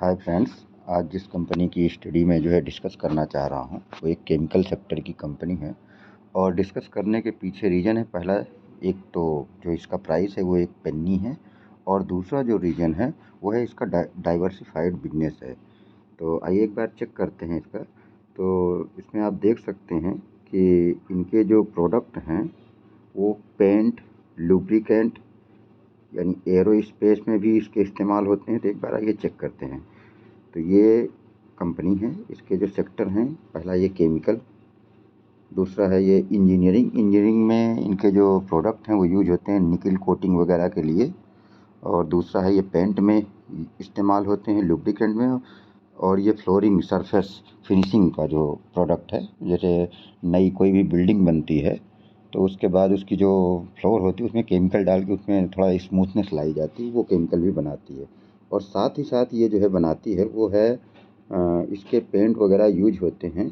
Hi friends, आज जिस company की स्टडी में डिस्कस करना चाह रहा हूँ वो एक केमिकल सेक्टर की कंपनी है। और डिस्कस करने के पीछे रीज़न है, पहला एक तो जो इसका प्राइस है वो एक पेन्नी है, और दूसरा जो रीज़न है वो है इसका डाइवर्सिफाइड बिजनेस है। तो आइए एक बार चेक करते हैं इसका। तो इसमें आप देख सकते हैं कि इनके जो प्रोडक्ट हैं वो पेंट, लुब्रिकेंट यानी एरो स्पेस में भी इसके इस्तेमाल होते हैं। तो एक बार आइए चेक करते हैं। तो ये कंपनी है, इसके जो सेक्टर हैं, पहला ये केमिकल, दूसरा है ये इंजीनियरिंग में इनके जो प्रोडक्ट हैं वो यूज होते हैं निकल कोटिंग वगैरह के लिए, और दूसरा है ये पेंट में इस्तेमाल होते हैं, लुब्रिकेंट में, और ये फ्लोरिंग सरफेस फिनिशिंग का जो प्रोडक्ट है, जैसे नई कोई भी बिल्डिंग बनती है तो उसके बाद उसकी जो फ्लोर होती है उसमें केमिकल डाल के उसमें थोड़ा स्मूथनेस लाई जाती है, वो केमिकल भी बनाती है। और साथ ही साथ ये जो है बनाती है वो है इसके पेंट वगैरह यूज होते हैं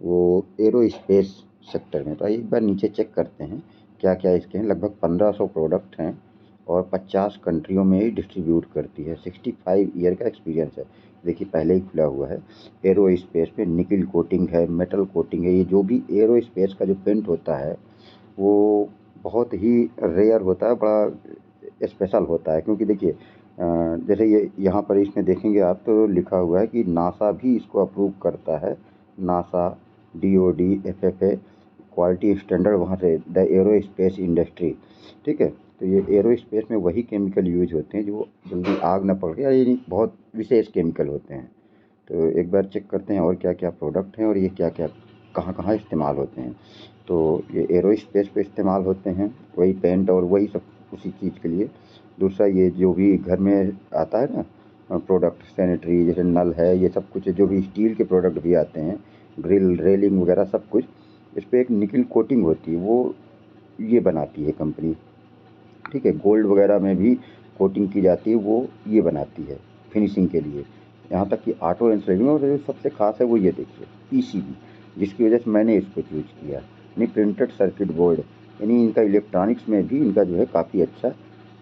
वो एरोस्पेस सेक्टर में। तो आइए एक बार नीचे चेक करते हैं क्या क्या इसके हैं। लगभग 1500 प्रोडक्ट हैं और 50 कंट्रियों में ही डिस्ट्रीब्यूट करती है। 65 ईयर का एक्सपीरियंस है। देखिए पहले ही खुला हुआ है। एरो स्पेस पे निकल कोटिंग है, मेटल कोटिंग है। ये जो भी एरो स्पेस का जो पेंट होता है वो बहुत ही रेयर होता है, बड़ा स्पेशल होता है। क्योंकि देखिए जैसे ये यहाँ पर इसमें देखेंगे आप तो लिखा हुआ है कि नासा भी इसको अप्रूव करता है। NASA, DOD, FFA quality standard वहाँ से द एरो स्पेस इंडस्ट्री, ठीक है। तो ये एरो स्पेस में वही केमिकल यूज होते हैं जो जल्दी आग न पकड़े, ये बहुत विशेष केमिकल होते हैं। तो एक बार चेक करते हैं और क्या क्या प्रोडक्ट हैं और ये क्या क्या कहाँ कहाँ इस्तेमाल होते हैं। तो ये एरो स्पेस पे इस्तेमाल होते हैं, वही पेंट और वही सब उसी चीज़ के लिए। दूसरा ये जो भी घर में आता है ना प्रोडक्ट, सैनिटरी जैसे नल है, ये सब कुछ जो भी स्टील के प्रोडक्ट भी आते हैं, ग्रिल, रेलिंग वगैरह सब कुछ, इस पर एक निकल कोटिंग होती है, वो ये बनाती है कंपनी, ठीक है। गोल्ड वगैरह में भी कोटिंग की जाती है, वो ये बनाती है फिनिशिंग के लिए। यहाँ तक कि ऑटो इंश्योरेंस और जो सबसे खास है वो ये देखिए PCB, जिसकी वजह से मैंने इसको चूज किया। यानी प्रिंटेड सर्किट बोर्ड, यानी इनका इलेक्ट्रॉनिक्स में भी इनका जो है काफ़ी अच्छा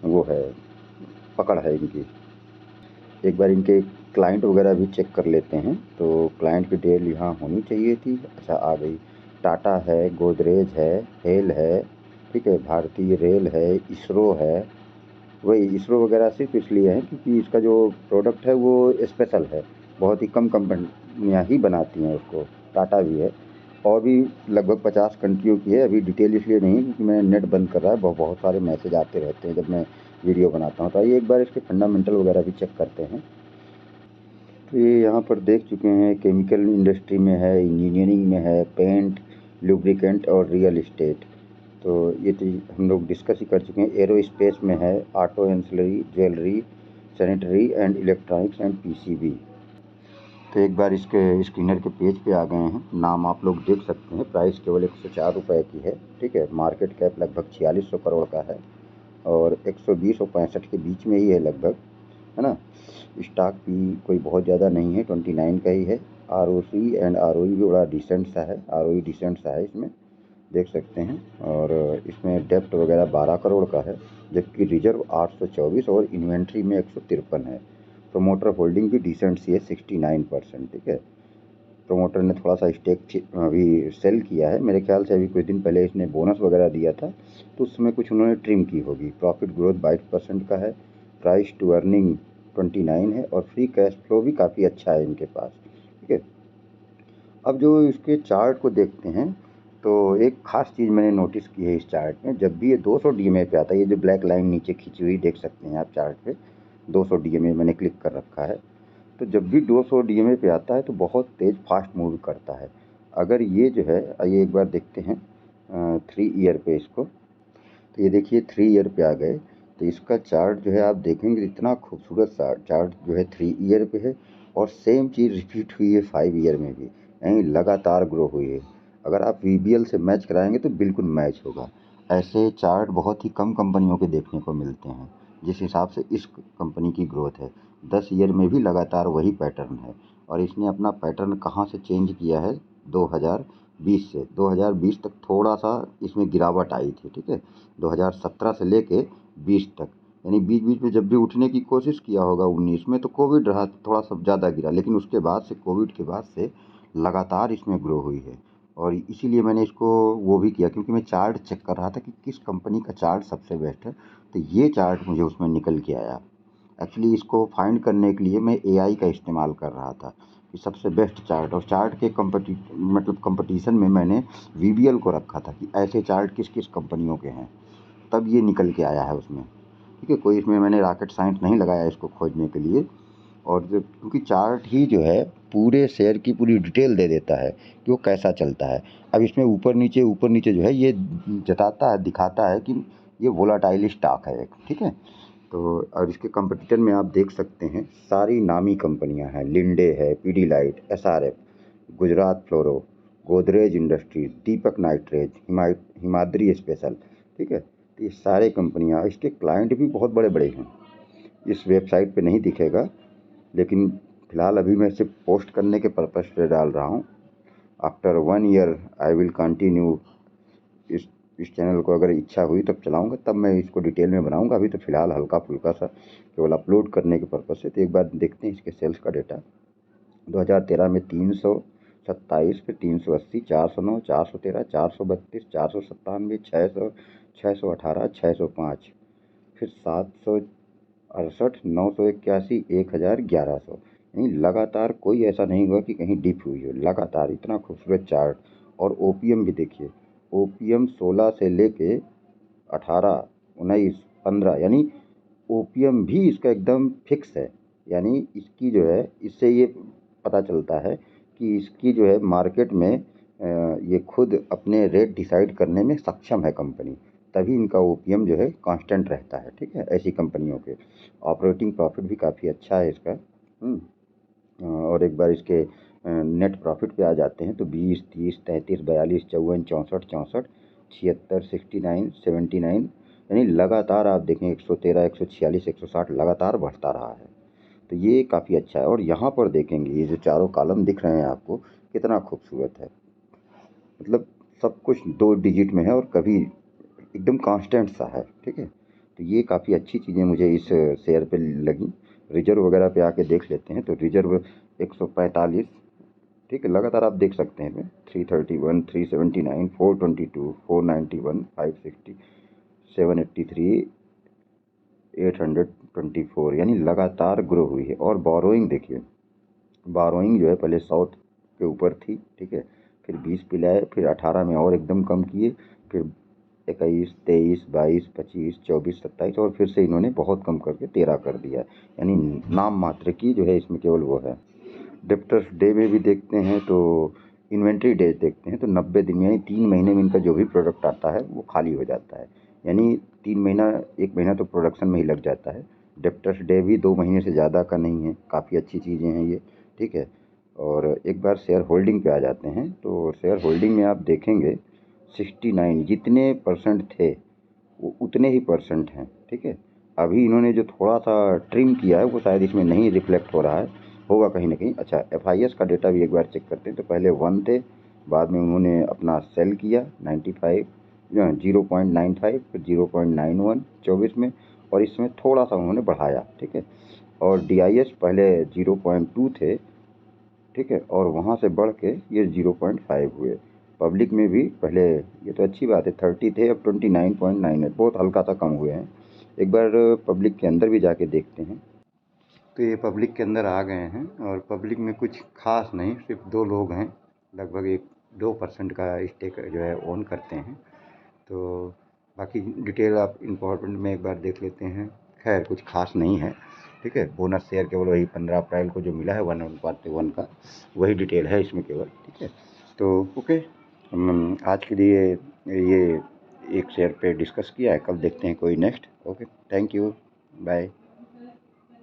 वो है, पकड़ है इनकी। एक बार इनके क्लाइंट वगैरह भी चेक कर लेते हैं। तो क्लाइंट की डिटेल यहाँ होनी चाहिए थी, अच्छा आ गई। टाटा है, गोदरेज है, हेल है, ठीक है, भारतीय रेल है, इसरो है। वही इसरो वगैरह सिर्फ इसलिए है क्योंकि इसका जो प्रोडक्ट है वो स्पेशल है, बहुत ही कम कंपनियाँ ही बनाती हैं उसको। टाटा भी है, और भी लगभग 50 कंट्रियों की है। अभी डिटेल इसलिए नहीं क्योंकि मैं नेट बंद कर रहा है, बहुत सारे मैसेज आते रहते हैं जब मैं वीडियो बनाता हूँ। तो आइए एक बार इसके फंडामेंटल वगैरह भी चेक करते हैं। तो ये यहाँ पर देख चुके हैं, केमिकल इंडस्ट्री में है, इंजीनियरिंग में है, पेंट, लुब्रिकेंट और रियल इस्टेट। तो ये तो हम लोग डिस्कस ही कर चुके हैं। एरो स्पेस में है, auto ancillary, jewellery, sanitary and electronics and PCB। तो एक बार इसके स्क्रीनर के पेज पे आ गए हैं। नाम आप लोग देख सकते हैं। प्राइस केवल 104 रुपये की है, ठीक है। मार्केट कैप लगभग 4600 करोड़ का है, और 120 और 65 के बीच में ही है लगभग, है ना। स्टॉक भी कोई बहुत ज़्यादा नहीं है, 29 का ही है। ROC एंड ROE भी बड़ा डिसेंट सा है, ROE डिसेंट सा है इसमें, देख सकते हैं। और इसमें डेप्ट वगैरह 12 करोड़ का है, जबकि रिजर्व 824 और इन्वेंट्री में 153 है। प्रोमोटर होल्डिंग भी डिसेंट सी है, 69%, ठीक है। प्रोमोटर ने थोड़ा सा स्टेक अभी सेल किया है, मेरे ख्याल से अभी कुछ दिन पहले इसने बोनस वगैरह दिया था तो उसमें कुछ उन्होंने ट्रिम की होगी। प्रॉफिट ग्रोथ 22% का है, प्राइस टू अर्निंग 29 है, और फ्री कैश फ्लो भी काफ़ी अच्छा है इनके पास, ठीक है। अब जो इसके चार्ट को देखते हैं तो एक ख़ास चीज़ मैंने नोटिस की है इस चार्ट में। जब भी ये 200 DMA पे आता है, ये जो ब्लैक लाइन नीचे खींची हुई देख सकते हैं आप चार्ट पे, 200 DMA मैंने क्लिक कर रखा है। तो जब भी 200 DMA पे आता है तो बहुत तेज़ फास्ट मूव करता है। अगर ये जो है, आइए एक बार देखते हैं 3 ईयर पे इसको। तो ये देखिए 3 ईयर पे आ गए। तो इसका चार्ट जो है आप देखेंगे इतना खूबसूरत सा चार्ट जो है 3 ईयर पे है, और सेम चीज़ रिपीट हुई है 5 ईयर में भी, यानी लगातार ग्रो हुई है। अगर आप VBL से मैच कराएंगे तो बिल्कुल मैच होगा। ऐसे चार्ट बहुत ही कम कंपनियों के देखने को मिलते हैं। जिस हिसाब से इस कंपनी की ग्रोथ है, 10 ईयर में भी लगातार वही पैटर्न है। और इसने अपना पैटर्न कहाँ से चेंज किया है, 2020 से 2020 तक थोड़ा सा इसमें गिरावट आई थी, ठीक है। 2017 से लेके 20 तक यानी बीच बीच में जब भी उठने की कोशिश किया होगा 19 में तो कोविड रहा, थोड़ा सा ज़्यादा गिरा, लेकिन उसके बाद से कोविड के बाद से लगातार इसमें ग्रो हुई है। और इसीलिए मैंने इसको वो भी किया क्योंकि मैं चार्ट चेक कर रहा था कि किस कंपनी का चार्ट सबसे बेस्ट है, तो ये चार्ट मुझे उसमें निकल के आया। एक्चुअली इसको फाइंड करने के लिए मैं एआई का इस्तेमाल कर रहा था कि सबसे बेस्ट चार्ट, और चार्ट के कंपटीशन में मैंने वीबीएल को रखा था कि ऐसे चार्ट किस किस कंपनियों के हैं, तब ये निकल के आया है उसमें। ठीक है, कोई इसमें मैंने रॉकेट साइंस नहीं लगाया इसको खोजने के लिए। और क्योंकि चार्ट ही जो है पूरे शेयर की पूरी डिटेल दे देता है कि वो कैसा चलता है। अब इसमें ऊपर नीचे जो है ये जताता है, दिखाता है कि ये वोलाटाइल स्टॉक है एक, ठीक है। तो और इसके कंपटीटर में आप देख सकते हैं सारी नामी कंपनियां हैं, लिंडे है, पीडीलाइट, एसआरएफ, गुजरात फ्लोरो, गोदरेज इंडस्ट्रीज, दीपक नाइट्रेज, हिमाद्री स्पेशल, ठीक है। तो ये सारे कंपनियां, इसके क्लाइंट भी बहुत बड़े बड़े हैं, इस वेबसाइट पे नहीं दिखेगा, लेकिन फ़िलहाल अभी मैं सिर्फ पोस्ट करने के पर्पज़ से डाल रहा हूँ। After 1 year I will continue इस चैनल को, अगर इच्छा हुई तब चलाऊँगा, तब मैं इसको डिटेल में बनाऊँगा। अभी तो फ़िलहाल हल्का-फुल्का सा केवल अपलोड करने के पर्पज़ से। तो एक बार देखते हैं इसके सेल्स का डेटा। 2013 में 327, फिर 380, 409, 413, 432, 497, 600, 618, 605, फिर 768, 981, 1000, 1100। यानी लगातार कोई ऐसा नहीं हुआ कि कहीं डिप हुई हो, लगातार इतना खूबसूरत चार्ट। और ओपीएम भी देखिए, ओपीएम 16 से लेके 18, 19, 15, यानी ओपीएम भी इसका एकदम फिक्स है। यानी इसकी जो है, इससे ये पता चलता है कि इसकी जो है मार्केट में ये खुद अपने रेट डिसाइड करने में सक्षम है कंपनी, तभी इनका ओपीएम जो है कांस्टेंट रहता है, ठीक है। ऐसी कंपनियों के ऑपरेटिंग प्रॉफिट भी काफ़ी अच्छा है इसका। और एक बार इसके नेट प्रॉफिट पे आ जाते हैं तो 20, 30, 33, 42, 54, 64, 64, 76, 69, 79, यानी लगातार आप देखें 113, 146, 160 लगातार बढ़ता रहा है। तो ये काफ़ी अच्छा है। और यहाँ पर देखेंगे ये जो चारों कॉलम दिख रहे हैं आपको, कितना खूबसूरत है। मतलब सब कुछ 2 डिजिट में है और कभी एकदम कांस्टेंट सा है, ठीक है। तो ये काफ़ी अच्छी चीज़ें मुझे इस शेयर पे लगी। रिजर्व वगैरह पे आके देख लेते हैं तो रिजर्व 145, ठीक है, लगातार आप देख सकते हैं 331, 379, 422, 491, 560, 783, 824, यानी लगातार ग्रो हुई है। और बोरोइंग देखिए, बोरोइंग जो है पहले 100 के ऊपर थी, ठीक है, फिर 20 पे लाए, फिर 18 में और एकदम कम किए, फिर 21, 23, 22, 25, 24, 27, और फिर से इन्होंने बहुत कम करके 13 कर दिया। यानी नाम मात्र की जो है इसमें केवल वो है। डेप्टर्स डे में भी देखते हैं तो इन्वेंट्री डेज देखते हैं तो 90 दिन में, यानी 3 महीने में इनका जो भी प्रोडक्ट आता है वो खाली हो जाता है। यानी 3 महीना, 1 महीना तो प्रोडक्शन में ही लग जाता है। डेप्टर्स डे भी 2 महीने से ज़्यादा का नहीं है, काफ़ी अच्छी चीज़ें हैं ये, ठीक है। और एक बार शेयर होल्डिंग पे आ जाते हैं तो शेयर होल्डिंग में आप देखेंगे 69 जितने परसेंट थे वो उतने ही परसेंट हैं, ठीक है। अभी इन्होंने जो थोड़ा सा ट्रिम किया है वो शायद इसमें नहीं रिफ्लेक्ट हो रहा है, होगा कहीं ना कहीं। अच्छा, एफआईएस का डेटा भी एक बार चेक करते हैं तो पहले 1 थे, बाद में उन्होंने अपना सेल किया 95, 0.95, फिर 0.91 24 में, और इसमें थोड़ा सा उन्होंने बढ़ाया, ठीक है। और डीआईएस पहले 0.2 थे, ठीक है, और वहाँ से बढ़ के ये 0.5 हुए। पब्लिक में भी पहले, ये तो अच्छी बात है, 30 थे, अब 29.9 है, बहुत हल्का सा कम हुए हैं। एक बार पब्लिक के अंदर भी जाके देखते हैं। तो ये पब्लिक के अंदर आ गए हैं और पब्लिक में कुछ खास नहीं, सिर्फ 2 लोग हैं, लगभग 2% का स्टेक जो है ओन करते हैं। तो बाकी डिटेल आप इम्पोर्टेंट में एक बार देख लेते हैं। खैर कुछ खास नहीं है, ठीक है। बोनस शेयर केवल वही 15 अप्रैल को जो मिला है 1:1 का, वही डिटेल है इसमें केवल, ठीक है। तो ओके, आज के लिए ये एक शेयर पे डिस्कस किया है, कल देखते हैं कोई next. Okay, thank you, bye.